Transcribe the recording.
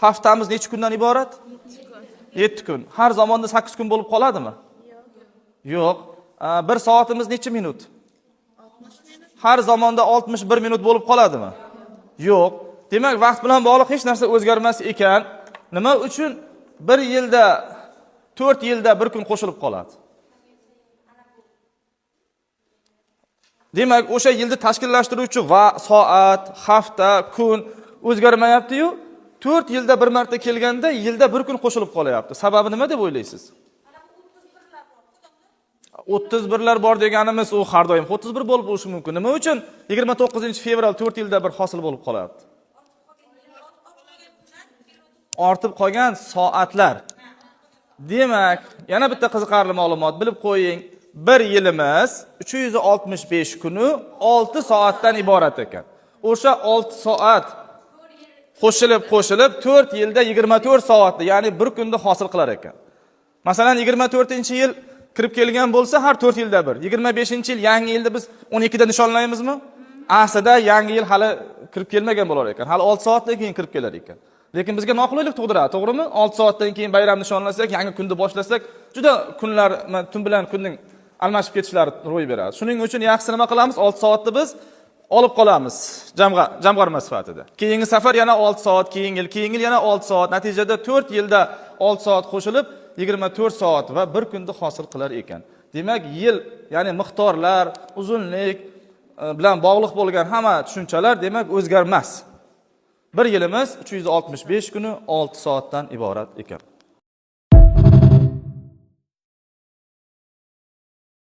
Haftamiz necha kundan iborat? 7 kun. Har zamonda 8 kun bo'lib qoladimi? Yo'q. Bir soatimiz necha minut? 60 minut. Har zamonda 61 minut bo'lib qoladimi? Yo'q. Demak, vaqt bilan bog'liq hech narsa o'zgarmas ekan. Nima uchun 1 yilda 4 yilda bir kun qo'shilib qoladi? Demak, o'sha yilni tashkillashtiruvchi va soat, hafta, kun o'zgarmayapti-yu, 4 yilda bir marta kelganda yilda bir kun qo'shilib qolyapti. Sababi nima deb o'ylaysiz? 31lar bor deganimiz u har doim 31 bo'lib bo'lishi mumkin. Nima uchun 29-fevral 4 yilda bir hosil bo'lib qolyapti? Ortib qolgan soatlar. Demak, yana bitta qiziqarli ma'lumot bilib qo'ying. Bir yilimiz 365 kuni 6 soatdan iborat ekan. O'sha 6 soat qo'shilib 4 yilda 24 soatni, ya'ni bir kunda hosil qilar ekan. Masalan, 24-yil kirib kelgan bo'lsa, har 4 yilda bir. 25-yil yangi yilda biz 12 da nishonlaymizmi? Aslida yangi yil hali kirib kelmagan bo'lar ekan. Hali 6 soatdan keyin kirib kelar ekan. Lekin bizga noqulaylik tug'diradi, to'g'rimi? 6 soatdan keyin bayram nishonlasak, yangi kunni boshlasak, juda kunlar tun bilan kunning almashib ketishlari ro'y beradi. Shuning uchun yaxshisi nima qilamiz? 6 soatni biz olib qolamiz jamg'arma sifatida. Keyingi safar yana 6 soat, keyingi yil yana 6 soat. Natijada 4 yilda 6 soat qo'shilib 24 soat va bir kunda hosil qilar ekan. Demak, yil, ya'ni miqdorlar, uzunlik bilan bog'liq bo'lgan hamma tushunchalar demak o'zgarmas. Bir yilimiz 365 kuni 6 soatdan iborat ekan.